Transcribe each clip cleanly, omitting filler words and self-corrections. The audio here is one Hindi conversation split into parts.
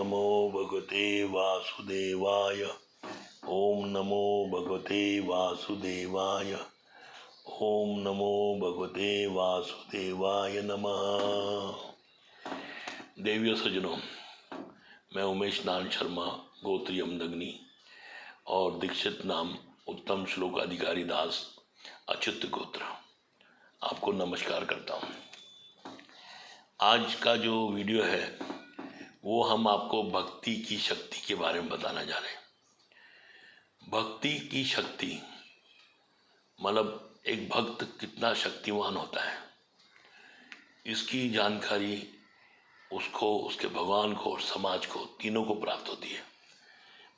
नमो भगवते वासुदेवाय। ओम नमो भगवते वासुदेवाय। ओम नमो भगवते वासुदेवाय नमः। देवियों सज्जनों, मैं उमेश नारायण शर्मा, गोत्र यमदग्नि और दीक्षित नाम उत्तम श्लोक अधिकारी दास, अच्युत गोत्र, आपको नमस्कार करता हूँ। आज का जो वीडियो है वो हम आपको भक्ति की शक्ति के बारे में बताना जा रहे हैं। भक्ति की शक्ति मतलब एक भक्त कितना शक्तिवान होता है, इसकी जानकारी उसको, उसके भगवान को और समाज को, तीनों को प्राप्त होती है।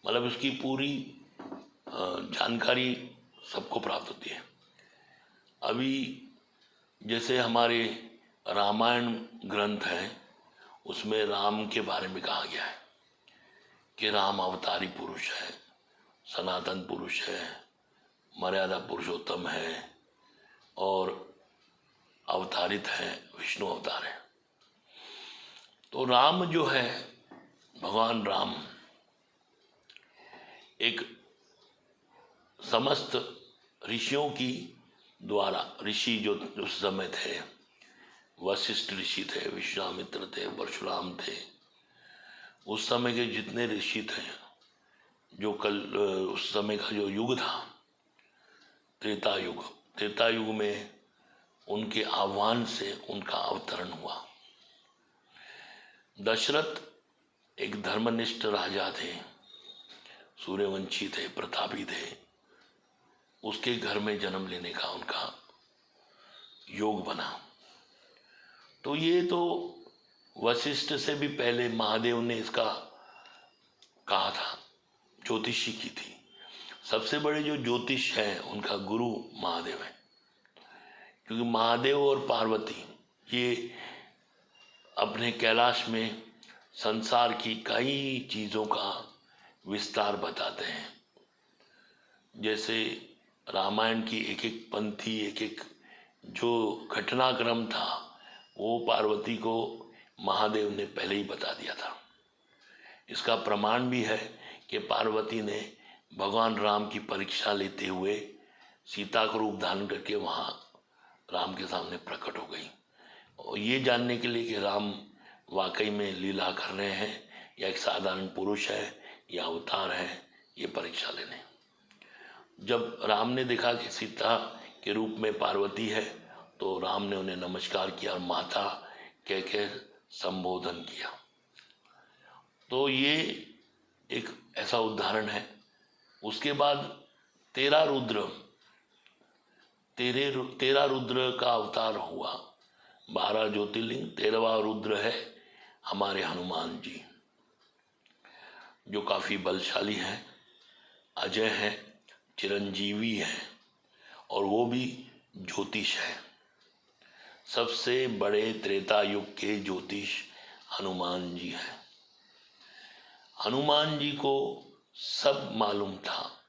मतलब उसकी पूरी जानकारी सबको प्राप्त होती है। अभी जैसे हमारे रामायण ग्रंथ है, उसमें राम के बारे में कहा गया है कि राम अवतारी पुरुष है, सनातन पुरुष है, मर्यादा पुरुषोत्तम है और अवतारित है, विष्णु अवतार है। तो राम जो है, भगवान राम एक समस्त ऋषियों की द्वारा, ऋषि जो उस समय थे, वशिष्ठ ऋषि थे, विश्वामित्र थे, परशुराम थे, उस समय के जितने ऋषि थे, जो उस समय का जो युग था, त्रेता युग, त्रेता युग में उनके आह्वान से उनका अवतरण हुआ। दशरथ एक धर्मनिष्ठ राजा थे, सूर्यवंशी थे, प्रतापी थे। उसके घर में जन्म लेने का उनका योग बना। तो ये तो वशिष्ठ से भी पहले महादेव ने इसका कहा था, ज्योतिषी की थी। सबसे बड़े जो ज्योतिष हैं उनका गुरु महादेव है, क्योंकि महादेव और पार्वती ये अपने कैलाश में संसार की कई चीज़ों का विस्तार बताते हैं। जैसे रामायण की एक एक पंक्ति, एक एक जो घटनाक्रम था, वो पार्वती को महादेव ने पहले ही बता दिया था। इसका प्रमाण भी है कि पार्वती ने भगवान राम की परीक्षा लेते हुए सीता को रूप धारण करके वहाँ राम के सामने प्रकट हो गई, और ये जानने के लिए कि राम वाकई में लीला कर रहे हैं या एक साधारण पुरुष है या अवतार है, ये परीक्षा लेने। जब राम ने देखा कि सीता के रूप में पार्वती है, तो राम ने उन्हें नमस्कार किया और माता कह के संबोधन किया। तो ये एक ऐसा उदाहरण है। उसके बाद 13 रुद्र का अवतार हुआ। 12 ज्योतिर्लिंग, 13वां रुद्र है हमारे हनुमान जी, जो काफी बलशाली हैं, अजय हैं, चिरंजीवी हैं और वो भी ज्योतिष है। सबसे बड़े त्रेता युग के ज्योतिष हनुमान जी हैं। हनुमान जी को सब मालूम था,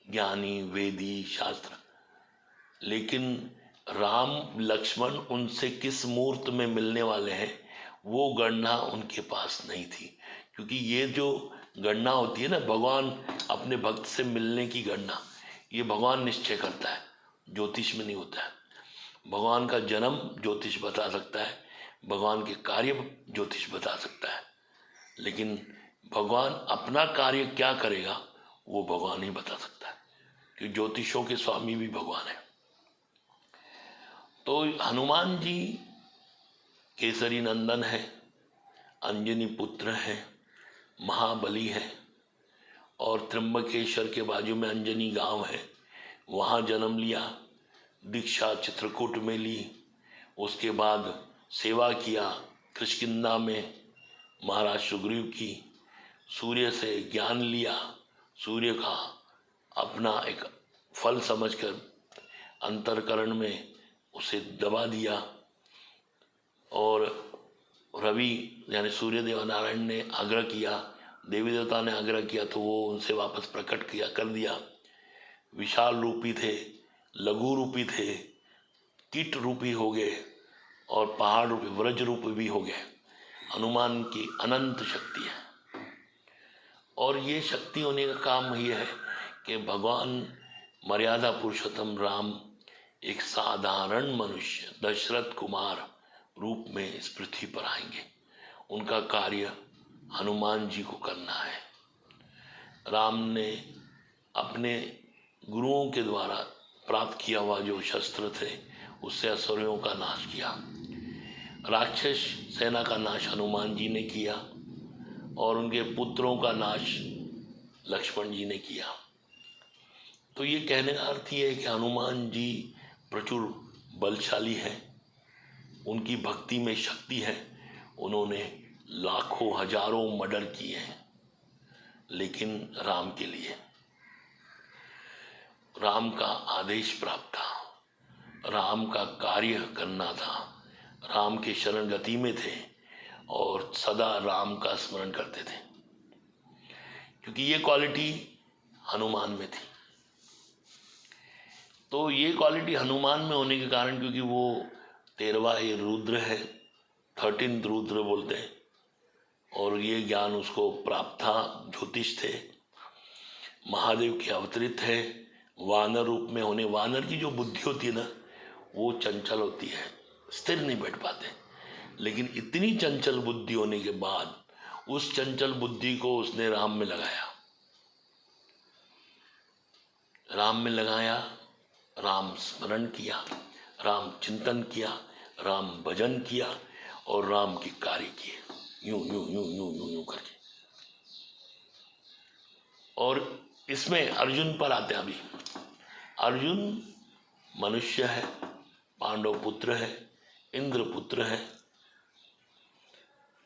ज्ञानी, वेदी, शास्त्र, लेकिन राम लक्ष्मण उनसे किस मुहूर्त में मिलने वाले हैं वो गणना उनके पास नहीं थी। क्योंकि ये जो गणना होती है ना, भगवान अपने भक्त से मिलने की गणना, ये भगवान निश्चय करता है, ज्योतिष में नहीं होता है। भगवान का जन्म ज्योतिष बता सकता है, भगवान के कार्य ज्योतिष बता सकता है, लेकिन भगवान अपना कार्य क्या करेगा वो भगवान ही बता सकता है, क्योंकि ज्योतिषों के स्वामी भी भगवान है। तो हनुमान जी केसरी नंदन है, अंजनी पुत्र है, महाबली है, और त्र्यंबकेश्वर के बाजू में अंजनी गांव है, वहाँ जन्म लिया, दीक्षा चित्रकूट में ली, उसके बाद सेवा किया किष्किंधा में महाराज सुग्रीव की, सूर्य से ज्ञान लिया, सूर्य का अपना एक फल समझकर अंतरकरण में उसे दबा दिया, और रवि यानी सूर्य देव नारायण ने आग्रह किया, देवी देवता ने आग्रह किया, तो वो उनसे वापस प्रकट किया कर दिया। विशाल रूपी थे, लघु रूपी थे, कीट रूपी हो गए और पहाड़ रूपी, व्रज रूपी भी हो गए। हनुमान की अनंत शक्ति है। और ये शक्ति होने का काम ये है कि भगवान मर्यादा पुरुषोत्तम राम एक साधारण मनुष्य दशरथ कुमार रूप में इस पृथ्वी पर आएंगे। उनका कार्य हनुमान जी को करना है। राम ने अपने गुरुओं के द्वारा प्राप्त किया हुआ जो शस्त्र थे उससे असुरों का नाश किया। राक्षस सेना का नाश हनुमान जी ने किया और उनके पुत्रों का नाश लक्ष्मण जी ने किया। तो ये कहने का अर्थ ये है कि हनुमान जी प्रचुर बलशाली हैं, उनकी भक्ति में शक्ति है। उन्होंने लाखों हजारों मर्डर किए हैं, लेकिन राम के लिए राम का आदेश प्राप्त था, राम का कार्य करना था, राम के शरण गति में थे और सदा राम का स्मरण करते थे, क्योंकि ये क्वालिटी हनुमान में थी। तो ये क्वालिटी हनुमान में होने के कारण, क्योंकि वो 13वां ये रुद्र है, 13 रुद्र बोलते हैं, और ये ज्ञान उसको प्राप्त था, ज्योतिष थे, महादेव के अवतरित है, वानर रूप में होने। वानर की जो बुद्धि होती है ना, वो चंचल होती है, स्थिर नहीं बैठ पाते, लेकिन इतनी चंचल बुद्धि होने के बाद उस चंचल बुद्धि को उसने राम में लगाया। राम में लगाया, राम स्मरण किया, राम चिंतन किया, राम भजन किया और राम के कार्य किए, यूं यूं यूं यूं यूं यूं करके। और इसमें अर्जुन पर आते हैं। अभी अर्जुन मनुष्य है, पांडव पुत्र है, इंद्र पुत्र है,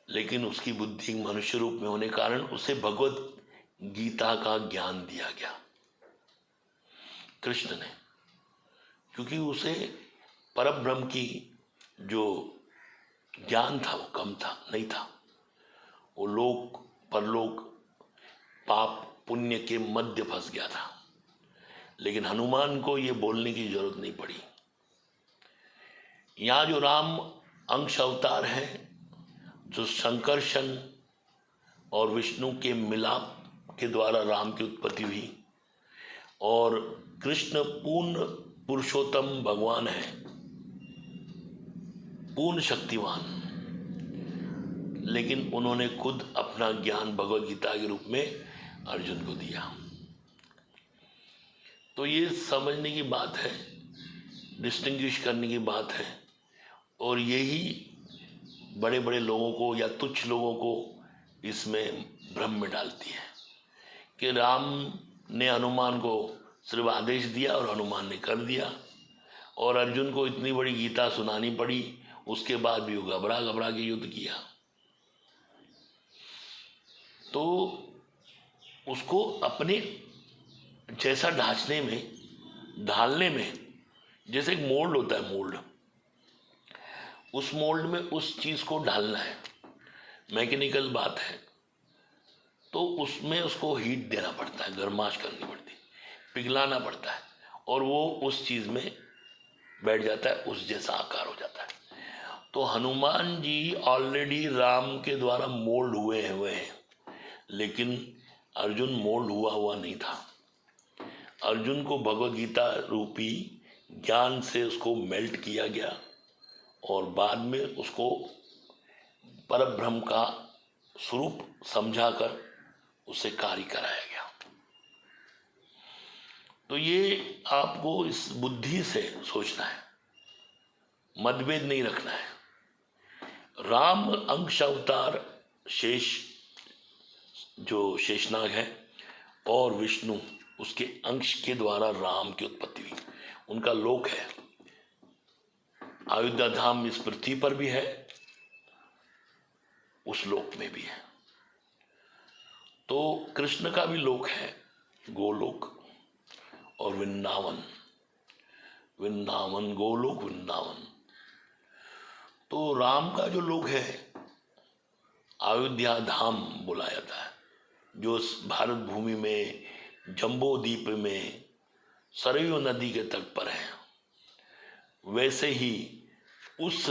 लेकिन उसकी बुद्धि मनुष्य रूप में होने कारण उसे भगवत गीता का ज्ञान दिया गया कृष्ण ने, क्योंकि उसे परब्रह्म की जो ज्ञान था वो कम था, नहीं था। वो लोक परलोक पाप पुण्य के मध्य फंस गया था। लेकिन हनुमान को ये बोलने की जरूरत नहीं पड़ी। यहाँ जो राम अंश अवतार है, जो संकर्षण और विष्णु के मिलाप के द्वारा राम की उत्पत्ति हुई, और कृष्ण पूर्ण पुरुषोत्तम भगवान है, पूर्ण शक्तिवान, लेकिन उन्होंने खुद अपना ज्ञान भगवद गीता के रूप में अर्जुन को दिया। तो ये समझने की बात है, डिस्टिंग्विश करने की बात है, और यही बड़े बड़े लोगों को या तुच्छ लोगों को इसमें भ्रम में डालती है कि राम ने हनुमान को सिर्फ आदेश दिया और हनुमान ने कर दिया, और अर्जुन को इतनी बड़ी गीता सुनानी पड़ी, उसके बाद भी वो घबरा घबरा के युद्ध किया। तो उसको अपने जैसा ढांचने में, ढालने में, जैसे एक मोल्ड होता है, मोल्ड, उस मोल्ड में उस चीज को ढालना है, मैकेनिकल बात है। तो उसमें उसको हीट देना पड़ता है, गर्माश करनी पड़ती है, पिघलाना पड़ता है, और वो उस चीज में बैठ जाता है, उस जैसा आकार हो जाता है। तो हनुमान जी ऑलरेडी राम के द्वारा मोल्ड हुए हैं, लेकिन अर्जुन मोल्ड हुआ नहीं था। अर्जुन को भगवद गीता रूपी ज्ञान से उसको मेल्ट किया गया और बाद में उसको परब्रह्म का स्वरूप समझाकर उससे कार्य कराया गया। तो ये आपको इस बुद्धि से सोचना है, मतभेद नहीं रखना है। राम अंश अवतार शेष, जो शेषनाग है, और विष्णु उसके अंश के द्वारा राम की उत्पत्ति हुई। उनका लोक है, अयोध्या धाम इस पृथ्वी पर भी है, उस लोक में भी है। तो कृष्ण का भी लोक है, गोलोक और वृंदावन, वृंदावन गोलोक वृंदावन। तो राम का जो लोक है अयोध्या धाम बोला जाता है, जो भारत भूमि में जम्बो द्वीप में सरयू नदी के तट पर है। वैसे ही उस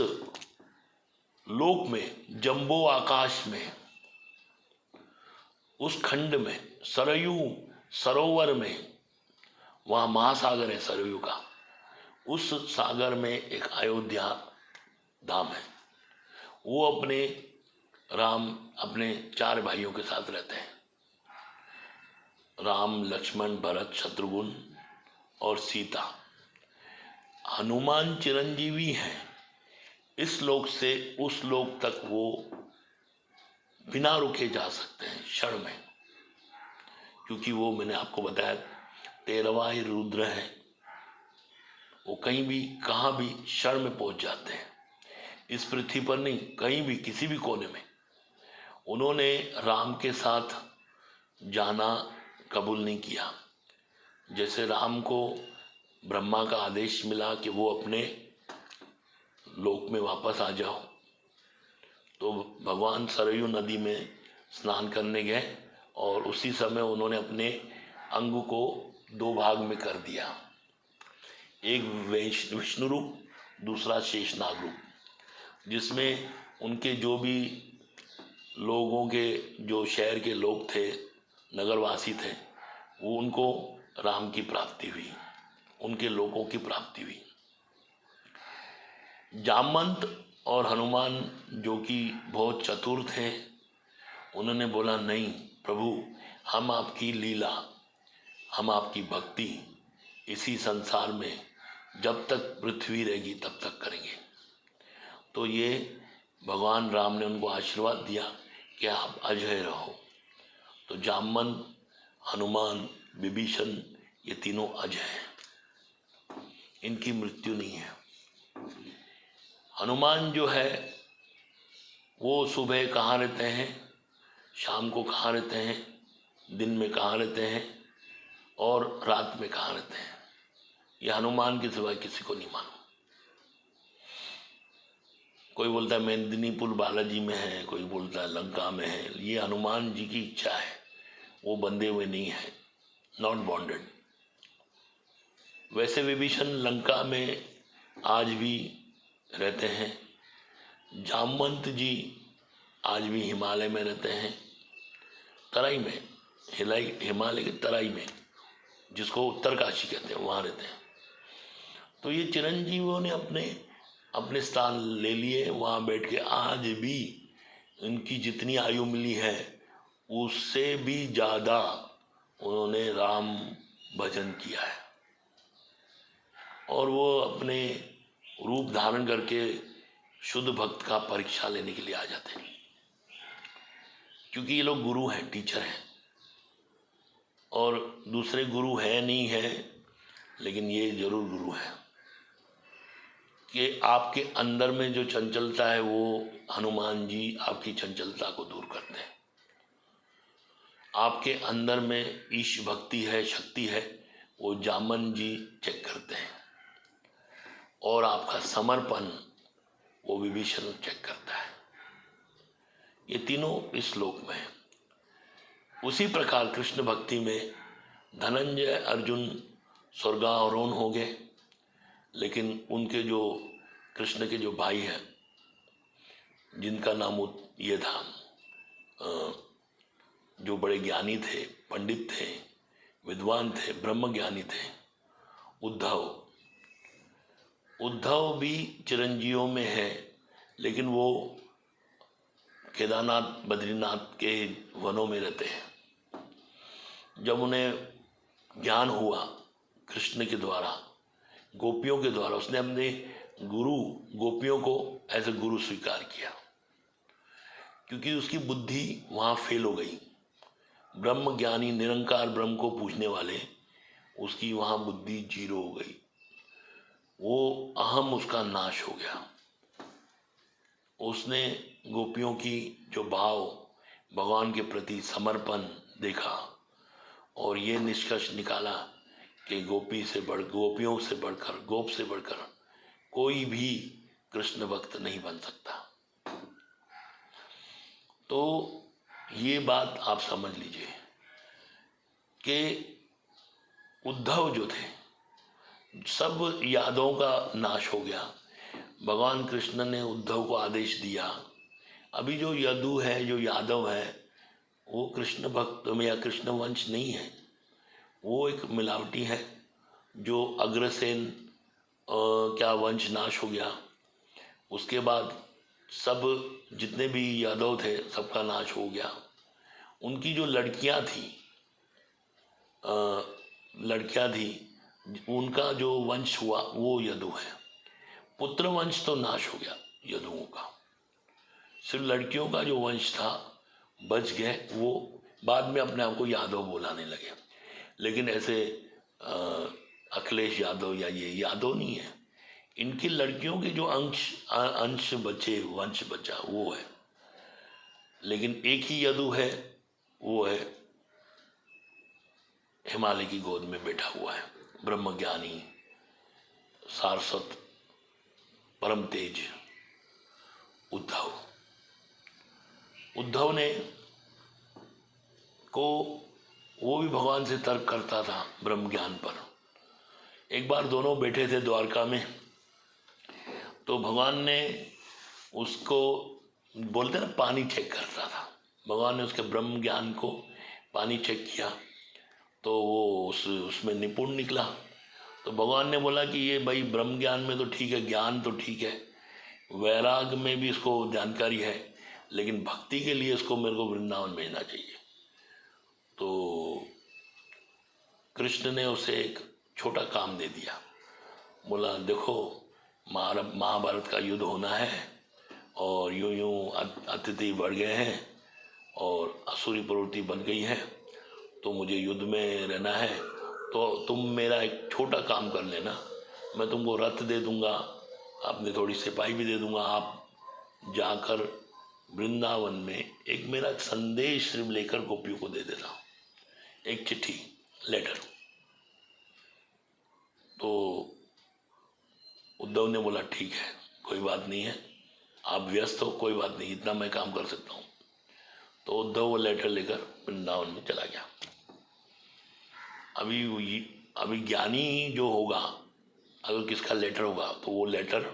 लोक में, जम्बो आकाश में, उस खंड में सरयू सरोवर में, वहाँ महासागर है सरयू का, उस सागर में एक अयोध्या धाम है। वो राम अपने 4 भाइयों के साथ रहते हैं, राम लक्ष्मण भरत शत्रुघ्न और सीता। हनुमान चिरंजीवी हैं, इस लोक से उस लोक तक वो बिना रुके जा सकते हैं क्षण में, क्योंकि वो मैंने आपको बताया 13वां ही रुद्र है। वो कहीं भी कहाँ भी क्षण में पहुंच जाते हैं, इस पृथ्वी पर नहीं, कहीं भी किसी भी कोने में। उन्होंने राम के साथ जाना कबूल नहीं किया। जैसे राम को ब्रह्मा का आदेश मिला कि वो अपने लोक में वापस आ जाओ, तो भगवान सरयू नदी में स्नान करने गए और उसी समय उन्होंने अपने अंग को 2 भाग में कर दिया, एक विष्णु रूप, दूसरा शेषनाग रूप, जिसमें उनके जो भी लोगों के, जो शहर के लोग थे, नगरवासी थे, वो उनको राम की प्राप्ति हुई, उनके लोगों की प्राप्ति हुई। जामवंत और हनुमान जो कि बहुत चतुर थे, उन्होंने बोला नहीं प्रभु, हम आपकी लीला, हम आपकी भक्ति इसी संसार में जब तक पृथ्वी रहेगी तब तक करेंगे। तो ये भगवान राम ने उनको आशीर्वाद दिया कि आप अजय रहो। तो जामवंत, हनुमान, विभीषण, ये तीनों अजय हैं, इनकी मृत्यु नहीं है। हनुमान जो है वो सुबह कहाँ रहते हैं, शाम को कहाँ रहते हैं, दिन में कहाँ रहते हैं और रात में कहाँ रहते हैं, ये हनुमान के सिवाय किसी को नहीं मालूम। कोई बोलता है मेदिनीपुर बालाजी में है, कोई बोलता है लंका में है। ये हनुमान जी की इच्छा है, वो बंधे हुए नहीं है, नॉट बॉन्डेड। वैसे विभीषण लंका में आज भी रहते हैं, जामवंत जी आज भी हिमालय में रहते हैं, तराई में, हिमालय के तराई में, जिसको उत्तरकाशी कहते हैं, वहाँ रहते हैं। तो ये चिरंजीवियों ने अपने स्थान ले लिए, वहाँ बैठ के आज भी इनकी जितनी आयु मिली है उससे भी ज़्यादा उन्होंने राम भजन किया है, और वो अपने रूप धारण करके शुद्ध भक्त का परीक्षा लेने के लिए आ जाते हैं, क्योंकि ये लोग गुरु हैं, टीचर हैं, और दूसरे गुरु है नहीं है, लेकिन ये जरूर गुरु है कि आपके अंदर में जो चंचलता है वो हनुमान जी आपकी चंचलता को दूर करते हैं। आपके अंदर में ईश भक्ति है, शक्ति है, वो जामन जी चेक करते हैं, और आपका समर्पण वो विभीषण चेक करता है। ये तीनों इस श्लोक में है। उसी प्रकार कृष्ण भक्ति में धनंजय अर्जुन स्वर्गारोहण हो गए, लेकिन उनके जो कृष्ण के जो भाई हैं, जिनका नाम ये था, जो बड़े ज्ञानी थे, पंडित थे, विद्वान थे, ब्रह्म ज्ञानी थे, उद्धव भी चिरंजीवियों में है, लेकिन वो केदारनाथ बद्रीनाथ के वनों में रहते हैं। जब उन्हें ज्ञान हुआ कृष्ण के द्वारा, गोपियों के द्वारा, उसने अपने गुरु गोपियों को एज ए गुरु स्वीकार किया, क्योंकि उसकी बुद्धि वहाँ फेल हो गई। ब्रह्म ज्ञानी निरंकार ब्रह्म को पूजने वाले, उसकी वहाँ बुद्धि जीरो हो गई, वो अहम उसका नाश हो गया। उसने गोपियों की जो भाव, भगवान के प्रति समर्पण देखा, और ये निष्कर्ष निकाला कि गोपियों से बढ़कर, गोप से बढ़कर कोई भी कृष्ण भक्त नहीं बन सकता। तो ये बात आप समझ लीजिए कि उद्धव जो थे, सब यादवों का नाश हो गया। भगवान कृष्ण ने उद्धव को आदेश दिया, अभी जो यदु है, जो यादव है, वो कृष्ण भक्त में या कृष्ण वंश नहीं है, वो एक मिलावटी है। जो अग्रसेन क्या वंश नाश हो गया, उसके बाद सब जितने भी यादव थे सबका नाश हो गया। उनकी जो लड़कियां थी उनका जो वंश हुआ वो यदु है। पुत्र वंश तो नाश हो गया यदुओं का, सिर्फ लड़कियों का जो वंश था बच गए। वो बाद में अपने आप को यादव बुलाने लगे, लेकिन ऐसे अखिलेश यादव या ये यादव नहीं है। इनकी लड़कियों के जो अंश बचे, वंश बचा वो है। लेकिन एक ही यदु है, वो है हिमालय की गोद में बैठा हुआ है, ब्रह्मज्ञानी, सारस्वत, परम तेज उद्धव। उद्धव ने को वो भी भगवान से तर्क करता था ब्रह्म ज्ञान पर। एक बार दोनों बैठे थे द्वारका में, तो भगवान ने उसको, बोलते ना, पानी चेक करता था। भगवान ने उसके ब्रह्म ज्ञान को पानी चेक किया, तो वो उसमें निपुण निकला। तो भगवान ने बोला कि ये भाई ब्रह्म ज्ञान में तो ठीक है, ज्ञान तो ठीक है, वैराग में भी इसको जानकारी है, लेकिन भक्ति के लिए इसको मेरे को वृंदावन भेजना चाहिए। तो कृष्ण ने उसे एक छोटा काम दे दिया। बोला देखो, महाभारत का युद्ध होना है और यूं यूं अतिथि बढ़ गए हैं और असुरी प्रवृत्ति बन गई है, तो मुझे युद्ध में रहना है। तो तुम मेरा एक छोटा काम कर लेना, मैं तुमको रथ दे दूंगा, अपने थोड़ी सिपाही भी दे दूंगा। आप जाकर वृंदावन में एक मेरा संदेश सिर्फ लेकर गोपियों को दे देना, एक चिट्ठी, लेटर। तो उद्धव ने बोला ठीक है, कोई बात नहीं है, आप व्यस्त हो, कोई बात नहीं, इतना मैं काम कर सकता हूँ। तो उद्धव वो लेटर लेकर वृंदावन में चला गया। अभी ज्ञानी जो होगा, अगर किसका लेटर होगा तो वो लेटर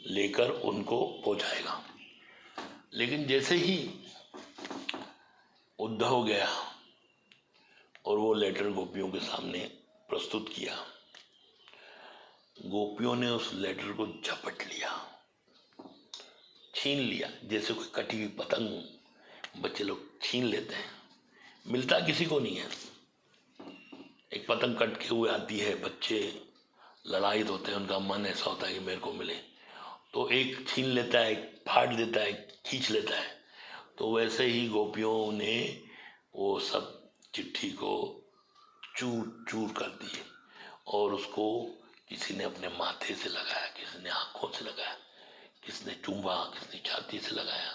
लेकर उनको पहुंचाएगा। लेकिन जैसे ही उद्धव गया और वो लेटर गोपियों के सामने प्रस्तुत किया, गोपियों ने उस लेटर को झपट लिया, छीन लिया, जैसे कोई कटी हुई पतंग बच्चे लोग छीन लेते हैं। मिलता किसी को नहीं है। एक पतंग कटके हुए आती है, बच्चे ललायित होते हैं, उनका मन ऐसा होता है कि मेरे को मिले, तो एक छीन लेता है, एक फाड़ देता है, खींच लेता है। तो वैसे ही गोपियों ने वो सब चिट्ठी को चूर चूर कर दिए और उसको किसी ने अपने माथे से लगाया, किसी ने आंखों से लगाया, किसने चूमा, किसने छाती से लगाया,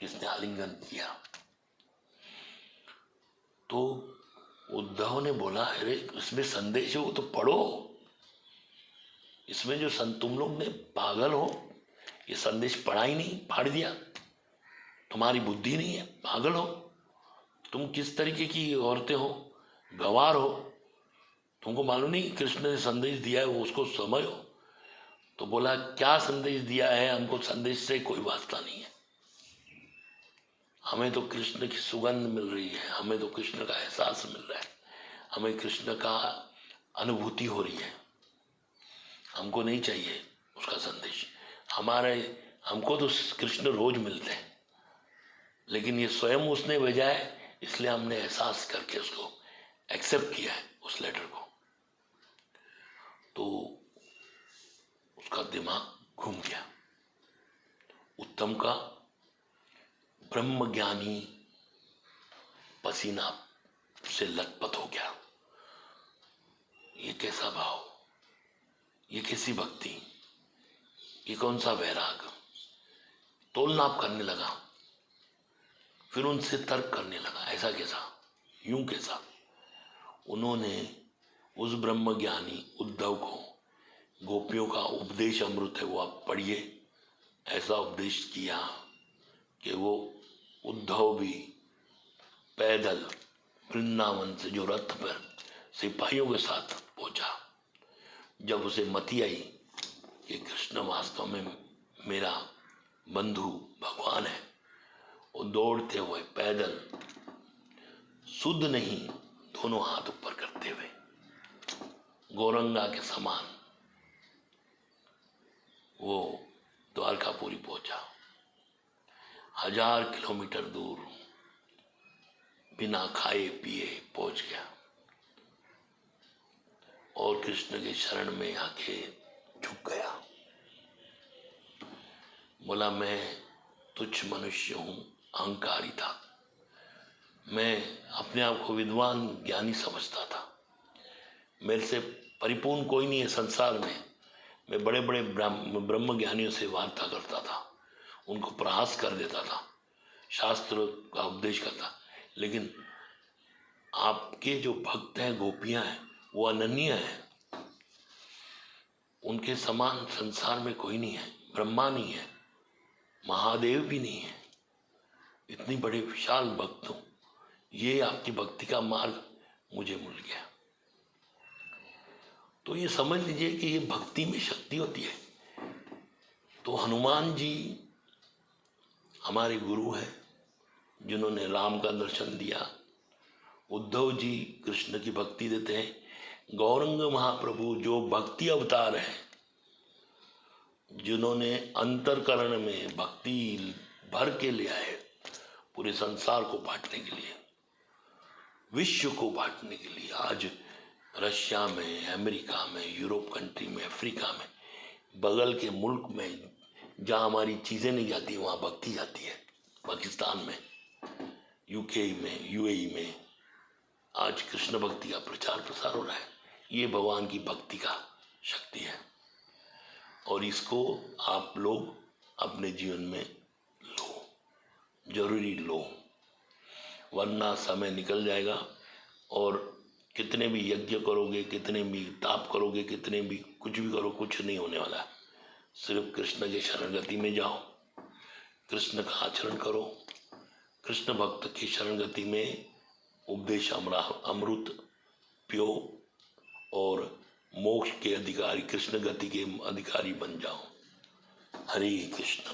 किसने आलिंगन किया। तो उद्धव ने बोला, अरे इसमें संदेश है, वो तो पढ़ो। इसमें जो तुम लोग ने पागल हो, ये संदेश पढ़ा ही नहीं, फाड़ दिया। तुम्हारी बुद्धि नहीं है, पागल हो तुम, किस तरीके की औरतें हो, गंवार हो, तुमको मालूम नहीं कृष्ण ने संदेश दिया है, वो उसको समझो। तो बोला क्या संदेश दिया है, हमको संदेश से कोई वास्ता नहीं है, हमें तो कृष्ण की सुगंध मिल रही है, हमें तो कृष्ण का एहसास मिल रहा है, हमें कृष्ण का अनुभूति हो रही है, हमको नहीं चाहिए उसका संदेश। हमको तो कृष्ण रोज मिलते हैं, लेकिन ये स्वयं उसने भेजा है, इसलिए हमने एहसास करके उसको एक्सेप्ट किया है, उस लेटर को। तो उसका दिमाग घूम गया। उत्तम का ब्रह्मज्ञानी पसीना से लथपथ हो गया। ये कैसा भाव, ये कैसी भक्ति, ये कौन सा वैराग। तोल नाप करने लगा, फिर उनसे तर्क करने लगा, ऐसा कैसा, यूं कैसा। उन्होंने उस ब्रह्मज्ञानी उद्धव को, गोपियों का उपदेश अमृत है वो आप पढ़िए, ऐसा उपदेश किया कि वो उद्धव भी पैदल वृंदावन से जो रथ पर सिपाहियों के साथ पहुंचा। जब उसे मति आई कि कृष्ण वास्तव में मेरा बंधु भगवान है, वो दौड़ते हुए पैदल शुद्ध नहीं, दोनों हाथ ऊपर करते हुए गौरंगा के समान वो द्वारकापुरी पहुंचा। 1000 किलोमीटर दूर बिना खाए पिए पहुंच गया और कृष्ण के शरण में आके झुक गया। बोला, मैं तुच्छ मनुष्य हूं, अहंकारी था। मैं अपने आप को विद्वान ज्ञानी समझता था। मेरे से परिपूर्ण कोई नहीं है संसार में। मैं बड़े बड़े ब्रह्म ज्ञानियों से वार्ता करता था, उनको प्रहास कर देता था, शास्त्र का उपदेश करता। लेकिन आपके जो भक्त हैं, गोपियां हैं, वो अनन्य हैं। उनके समान संसार में कोई नहीं है। ब्रह्मा नहीं है, महादेव भी नहीं है। इतनी बड़े विशाल भक्त हूं। ये आपकी भक्ति का मार्ग मुझे मिल गया। तो ये समझ लीजिए कि ये भक्ति में शक्ति होती है। तो हनुमान जी हमारे गुरु हैं, जिन्होंने राम का दर्शन दिया। उद्धव जी कृष्ण की भक्ति देते हैं। गौरंग महाप्रभु जो भक्ति अवतार हैं, जिन्होंने अंतरकरण में भक्ति भर के ले आए, पूरे संसार को बांटने के लिए, विश्व को बांटने के लिए। आज रशिया में, अमेरिका में, यूरोप कंट्री में, अफ्रीका में, बगल के मुल्क में जहाँ हमारी चीज़ें नहीं जाती वहाँ भक्ति जाती है। पाकिस्तान में, यूके में, यूएई में आज कृष्ण भक्ति का प्रचार प्रसार हो रहा है। ये भगवान की भक्ति का शक्ति है और इसको आप लोग अपने जीवन में लो, जरूरी लो, वरना समय निकल जाएगा और कितने भी यज्ञ करोगे, कितने भी ताप करोगे, कितने भी कुछ भी करो, कुछ नहीं होने वाला। सिर्फ कृष्ण के शरणगति में जाओ, कृष्ण का आचरण करो। कृष्ण भक्त की शरणगति में उपदेश अमृत पियो और मोक्ष के अधिकारी, कृष्ण गति के अधिकारी बन जाओ। हरे कृष्ण।